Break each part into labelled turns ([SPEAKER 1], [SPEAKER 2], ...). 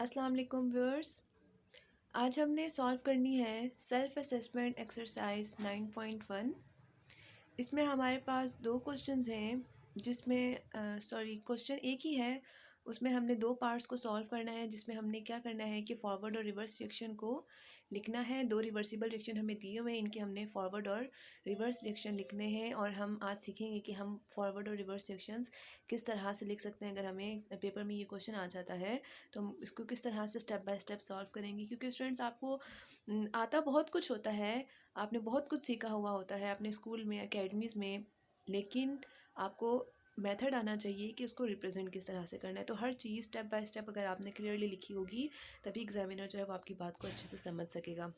[SPEAKER 1] अस्सलाम वालेकुम व्यूअर्स। आज हमने सॉल्व करनी है सेल्फ असेसमेंट एक्सरसाइज 9.1। इसमें हमारे पास दो क्वेश्चंस हैं जिसमें क्वेश्चन एक ही है। उसमें हमने दो पार्ट्स को सॉल्व करना है, जिसमें हमने क्या करना है कि फॉरवर्ड और रिवर्स रिएक्शन को लिखना है। दो रिवर्सिबल रिएक्शन हमें दिए हुए हैं, इनके हमने फॉरवर्ड और रिवर्स रिएक्शन लिखने हैं। और हम आज सीखेंगे कि हम फॉरवर्ड और रिवर्स रिएक्शंस किस तरह से लिख सकते हैं। अगर हमें पेपर में ये क्वेश्चन आ जाता है तो हम इसको किस तरह से स्टेप बाय स्टेप सॉल्व करेंगे। क्योंकि स्टूडेंट्स, आपको आता बहुत कुछ होता है, आपने बहुत कुछ सीखा हुआ होता है अपने स्कूल में, एकेडमीज़ में, लेकिन आपको मेथड आना चाहिए कि उसको रिप्रेजेंट किस तरह से करना है। तो हर चीज़ स्टेप बाय स्टेप अगर आपने क्लियरली लिखी होगी तभी एग्जामिनर जो है वो आपकी बात को अच्छे से समझ सकेगा।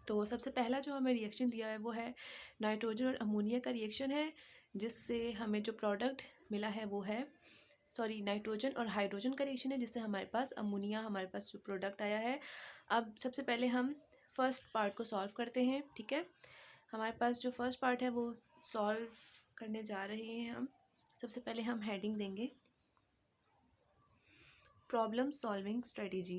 [SPEAKER 1] तो सबसे पहला जो हमें रिएक्शन दिया है वो है नाइट्रोजन और अमोनिया का रिएक्शन है, जिससे हमें जो प्रोडक्ट मिला है वो है नाइट्रोजन और हाइड्रोजन का रिएक्शन है, जिससे हमारे पास अमोनिया, हमारे पास जो प्रोडक्ट आया है। अब सबसे पहले हम फर्स्ट पार्ट को सॉल्व करते हैं। ठीक है, हमारे पास जो फर्स्ट पार्ट है वो सॉल्व करने जा रहे हैं हम। सबसे पहले हम हेडिंग देंगे प्रॉब्लम सॉल्विंग स्ट्रेटेजी।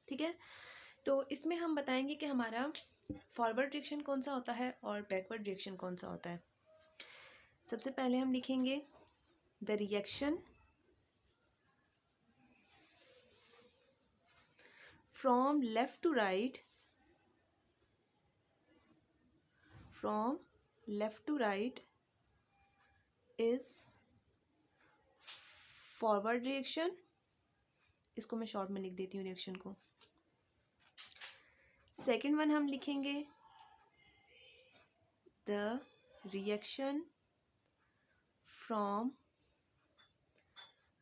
[SPEAKER 1] ठीक है, तो इसमें हम बताएंगे कि हमारा फॉरवर्ड रिएक्शन कौन सा होता है और बैकवर्ड रिएक्शन कौन सा होता है। सबसे पहले हम लिखेंगे the reaction from left to right, from left to right is forward reaction. इसको मैं शॉर्ट में लिख देती हूँ रिएक्शन को। सेकेंड वन हम लिखेंगे the reaction from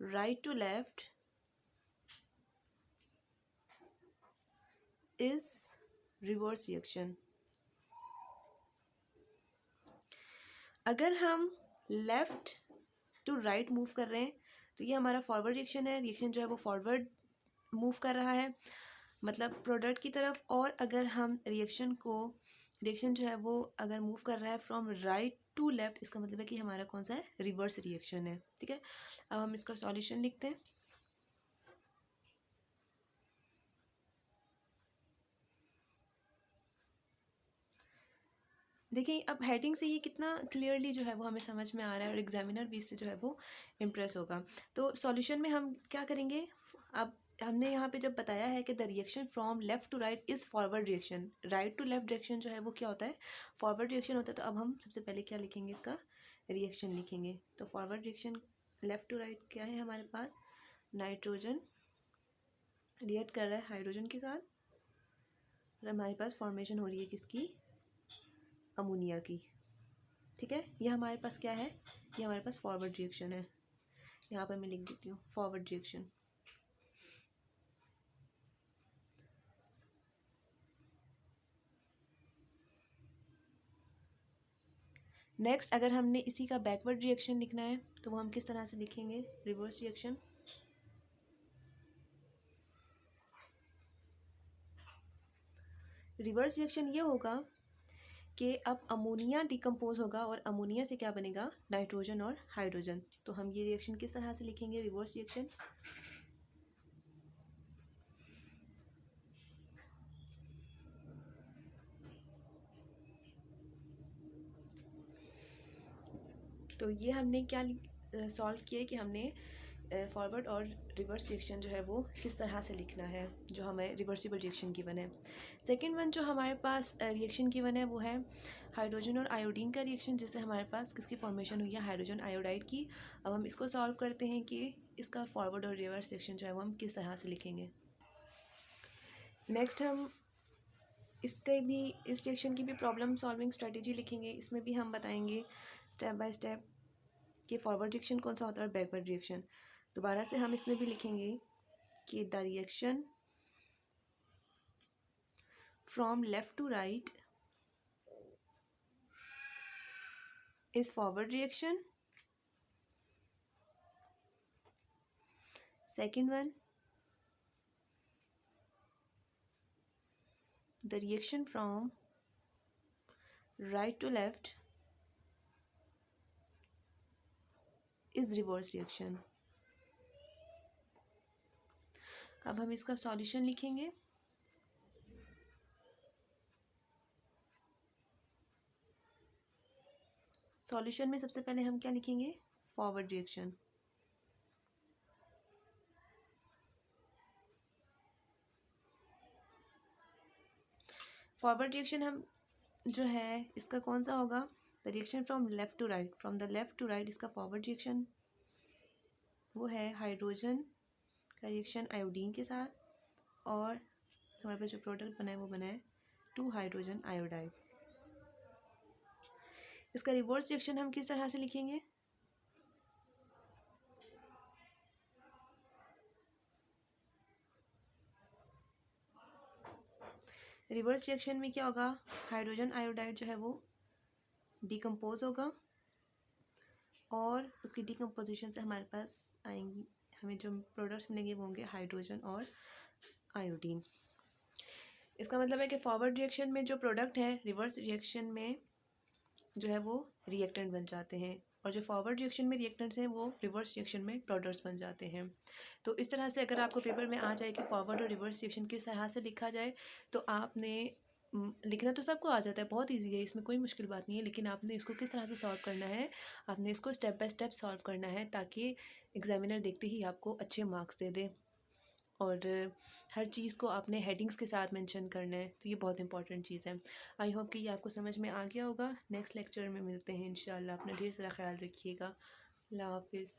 [SPEAKER 1] right to left is reverse reaction. अगर हम लेफ्ट टू राइट मूव कर रहे हैं तो ये हमारा फॉरवर्ड रिएक्शन है। रिएक्शन जो है वो फॉरवर्ड मूव कर रहा है, मतलब प्रोडक्ट की तरफ। और अगर हम रिएक्शन जो है वो अगर मूव कर रहा है फ्रॉम राइट टू लेफ्ट, इसका मतलब है कि हमारा कौन सा है, रिवर्स रिएक्शन है। ठीक है, अब हम इसका सॉल्यूशन लिखते हैं। देखिए, अब हेडिंग से ये कितना क्लियरली जो है वो हमें समझ में आ रहा है और एग्जामिनर भी इससे जो है वो इम्प्रेस होगा। तो सॉल्यूशन में हम क्या करेंगे, अब हमने यहाँ पे जब बताया है कि the reaction from left to right is forward reaction, right to left reaction जो है वो क्या होता है, फॉरवर्ड रिएक्शन होता है। तो अब हम सबसे पहले क्या लिखेंगे, इसका रिएक्शन लिखेंगे। तो forward reaction left to right क्या है हमारे पास, नाइट्रोजन रिएक्ट कर रहा है हाइड्रोजन के साथ और हमारे पास फॉर्मेशन हो रही है किसकी, अमोनिया की। ठीक है, ये हमारे पास क्या है, ये हमारे पास फॉरवर्ड रिएक्शन है। यहाँ पर मैं लिख देती हूँ फॉरवर्ड रिएक्शन। नेक्स्ट, अगर हमने इसी का बैकवर्ड रिएक्शन लिखना है तो वो हम किस तरह से लिखेंगे, रिवर्स रिएक्शन। रिवर्स रिएक्शन ये होगा कि अब अमोनिया डिकम्पोज होगा और अमोनिया से क्या बनेगा, नाइट्रोजन और हाइड्रोजन। तो हम ये रिएक्शन किस तरह से लिखेंगे, रिवर्स रिएक्शन। तो ये हमने क्या सॉल्व किया है कि हमने फॉरवर्ड और रिवर्स रिएक्शन जो है वो किस तरह से लिखना है, जो हमें रिवर्सिबल रिएक्शन गिवन है। सेकंड वन जो हमारे पास रिएक्शन गिवन है वो है हाइड्रोजन और आयोडीन का रिएक्शन, जिससे हमारे पास किसकी फॉर्मेशन हुई है, हाइड्रोजन आयोडाइड की। अब हम इसको सॉल्व करते हैं कि इसका फॉरवर्ड और रिवर्स रिएक्शन जो है वो हम किस तरह से लिखेंगे। नेक्स्ट हम इस रिएक्शन की भी प्रॉब्लम सॉल्विंग स्ट्रेटेजी लिखेंगे। इसमें भी हम बताएंगे स्टेप बाय स्टेप कि फॉरवर्ड रिएक्शन कौन सा होता है और बैकवर्ड रिएक्शन। दोबारा से हम इसमें भी लिखेंगे कि the reaction from left to right is forward reaction. Second one, the reaction from right to left is reverse reaction. अब हम इसका सॉल्यूशन लिखेंगे. सॉल्यूशन में सबसे पहले हम क्या लिखेंगे? Forward reaction. फॉरवर्ड रिएक्शन हम जो है इसका कौन सा होगा? The reaction from left to right. From the left to right इसका फॉरवर्ड रिएक्शन वो है हाइड्रोजन का रिएक्शन आयोडीन के साथ, और हमारे पास जो प्रोडक्ट बना है वो बना है 2 हाइड्रोजन आयोडाइड. इसका रिवर्स रिएक्शन हम किस तरह से लिखेंगे? रिवर्स रिएक्शन में क्या होगा? हाइड्रोजन आयोडाइड जो है वो डिकम्पोज होगा, और उसकी डिकम्पोजिशन से हमारे पास आएंगी, हमें जो प्रोडक्ट्स मिलेंगे वो होंगे हाइड्रोजन और आयोडीन. इसका मतलब है कि फॉरवर्ड रिएक्शन में जो प्रोडक्ट है रिवर्स रिएक्शन में जो है वो रिएक्टेंट बन जाते हैं, और जो फॉरवर्ड रिएक्शन में रिएक्टेंट्स हैं वो रिवर्स रिएक्शन में प्रोडक्ट्स बन जाते हैं. तो इस तरह से अगर आपको पेपर में आ जाए कि फॉरवर्ड और रिवर्स रिएक्शन किस तरह से लिखा जाए, तो आपने लिखना तो सबको आ जाता है, बहुत इजी है, इसमें कोई मुश्किल बात नहीं है, लेकिन आपने इसको किस तरह से सॉल्व करना है, आपने इसको स्टेप बाय स्टेप सॉल्व करना है, ताकि एग्जामिनर देखते ही आपको अच्छे मार्क्स दे दे. और हर चीज़ को आपने हेडिंग्स के साथ मेंशन करना है, तो ये बहुत इंपॉर्टेंट चीज़ है. आई होप कि ये आपको समझ में आ गया होगा. नेक्स्ट लेक्चर में मिलते हैं इंशाल्लाह. अपना ढेर सारा ख्याल रखिएगा. अल्लाह हाफिज़.